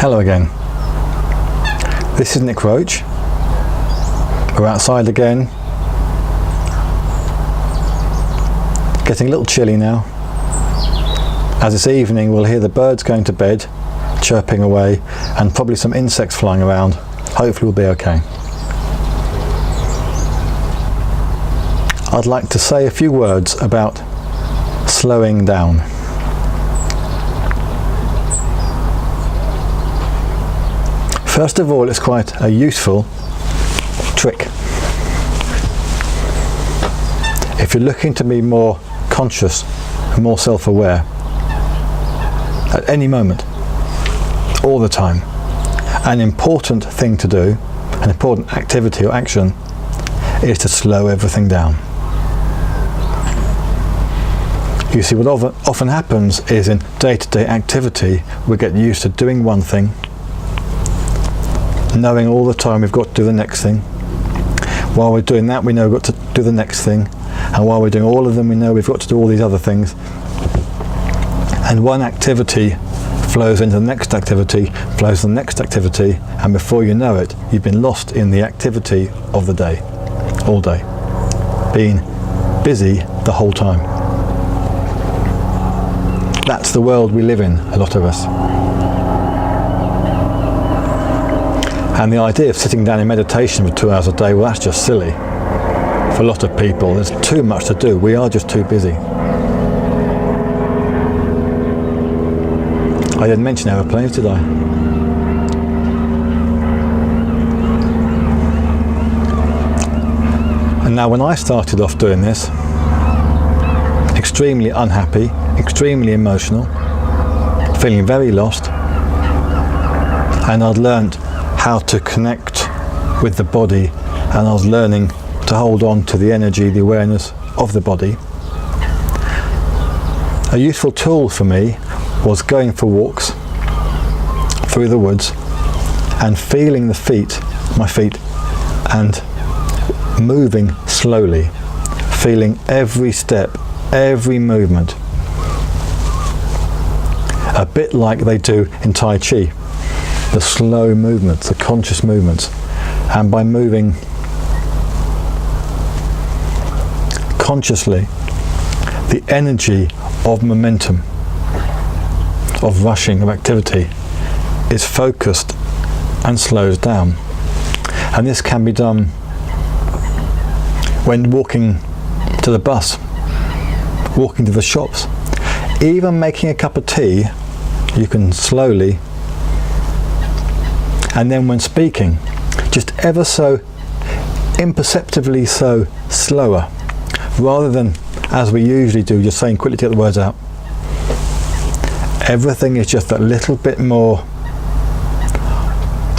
Hello again. This is Nick Roach. We're outside again. Getting a little chilly now. As this evening we'll hear the birds going to bed, chirping away, and probably some insects flying around. Hopefully we'll be okay. I'd like to say a few words about slowing down. First of all, it's quite a useful trick. If you're looking to be more conscious and more self-aware at any moment, all the time, an important thing to do, an important activity or action, is to slow everything down. You see, what often happens is in day-to-day activity, we get used to doing one thing, knowing all the time we've got to do the next thing. While we're doing that, we know we've got to do the next thing, and while we're doing all of them, we know we've got to do all these other things. And one activity flows into the next activity, flows to the next activity, and before you know it, you've been lost in the activity of the day, all day, being busy the whole time. That's the world we live in, a lot of us. And the idea of sitting down in meditation for 2 hours a day, well, that's just silly. For a lot of people, there's too much to do. We are just too busy. I didn't mention aeroplanes, did I? And now when I started off doing this, extremely unhappy, extremely emotional, feeling very lost, and I'd learned how to connect with the body, and I was learning to hold on to the energy, the awareness of the body. A useful tool for me was going for walks through the woods and feeling the feet, my feet, and moving slowly, feeling every step, every movement, a bit like they do in Tai Chi. The slow movements, the conscious movements, and by moving consciously, the energy of momentum, of rushing, of activity is focused and slows down. And this can be done when walking to the bus, walking to the shops, even making a cup of tea. You can slowly. And then when speaking, just ever so imperceptibly so slower, rather than as we usually do, just saying quickly to get the words out. Everything is just a little bit more,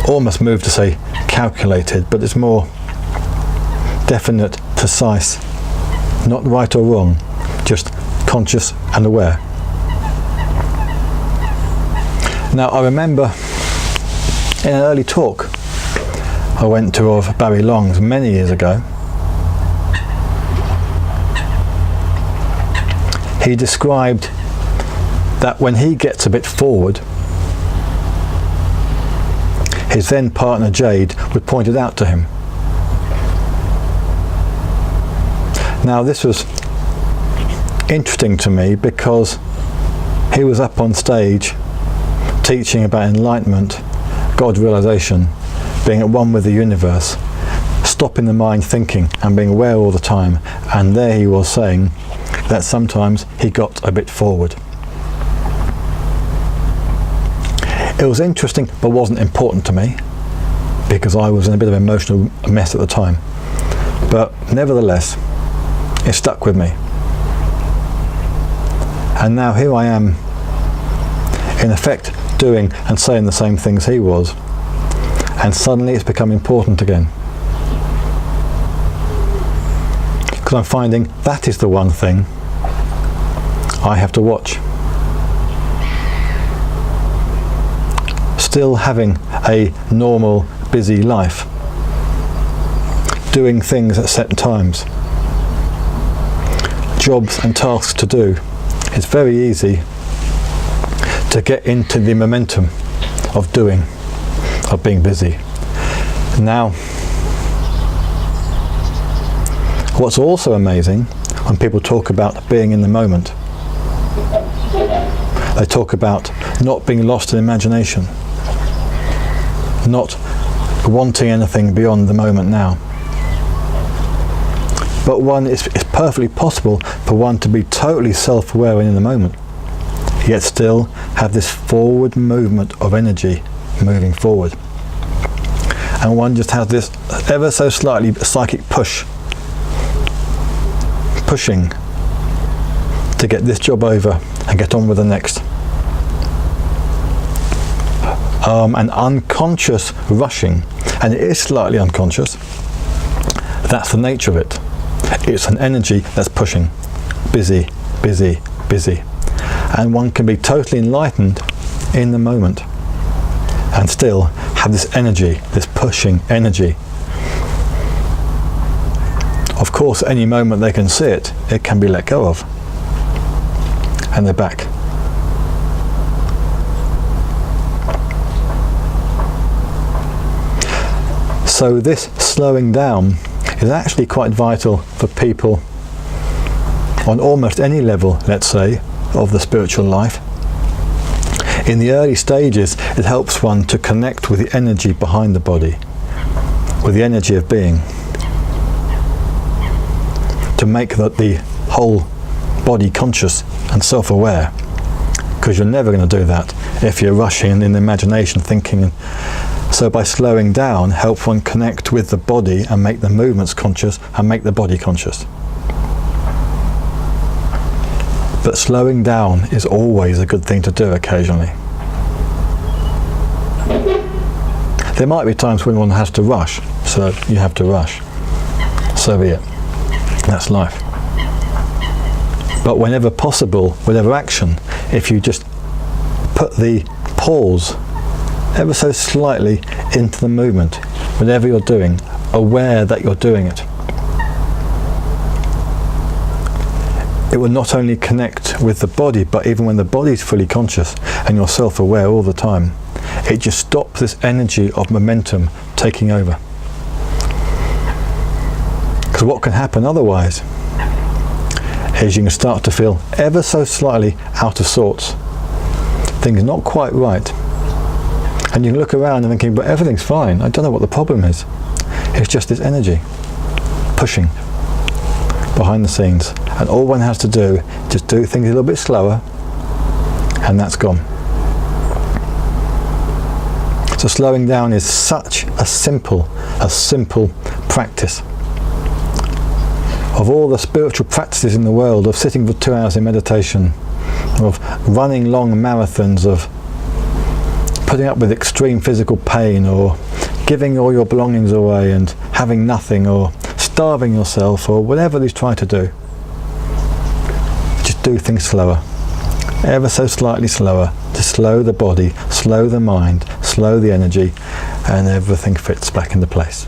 almost moved to say calculated, but it's more definite, precise, not right or wrong, just conscious and aware. Now I remember in an early talk I went to of Barry Long's many years ago, he described that when he gets a bit forward, his then partner Jade would point it out to him. Now this was interesting to me because he was up on stage teaching about enlightenment, God realization, being at one with the universe, stopping the mind thinking and being aware all the time, and there he was saying that sometimes he got a bit forward. It was interesting but wasn't important to me because I was in a bit of an emotional mess at the time, but nevertheless it stuck with me. And now here I am, in effect doing and saying the same things he was, and suddenly it's become important again, because I'm finding that is the one thing I have to watch. Still having a normal busy life, doing things at set times, jobs and tasks to do, it's very easy to get into the momentum of doing, of being busy. Now, what's also amazing when people talk about being in the moment, they talk about not being lost in imagination, not wanting anything beyond the moment now. But it's perfectly possible for one to be totally self-aware and in the moment, yet still have this forward movement of energy moving forward. And one just has this ever so slightly psychic pushing to get this job over and get on with the next. An unconscious rushing, and it is slightly unconscious. That's the nature of it. It's an energy that's pushing, busy, busy, busy. And one can be totally enlightened in the moment and still have this energy, this pushing energy. Of course, any moment they can see it, it can be let go of. And they're back. So this slowing down is actually quite vital for people on almost any level, let's say, of the spiritual life. In the early stages, it helps one to connect with the energy behind the body, with the energy of being, to make the whole body conscious and self-aware, because you're never going to do that if you're rushing in imagination thinking. So by slowing down, help one connect with the body and make the movements conscious and make the body conscious. But slowing down is always a good thing to do occasionally. There might be times when one has to rush, so you have to rush. So be it. That's life. But whenever possible, whatever action, if you just put the pause ever so slightly into the movement, whatever you're doing, aware that you're doing it, it will not only connect with the body, but even when the body's fully conscious and you're self-aware all the time, it just stops this energy of momentum taking over. Because what can happen otherwise is you can start to feel ever so slightly out of sorts, things not quite right, and you can look around and thinking, but everything's fine, I don't know what the problem is. It's just this energy pushing behind the scenes, and all one has to do is just do things a little bit slower, and that's gone. So slowing down is such a simple practice. Of all the spiritual practices in the world, of sitting for 2 hours in meditation, of running long marathons, of putting up with extreme physical pain, or giving all your belongings away and having nothing, or starving yourself, or whatever you try to do, just do things slower, ever so slightly slower, to slow the body, slow the mind, slow the energy, and everything fits back into place.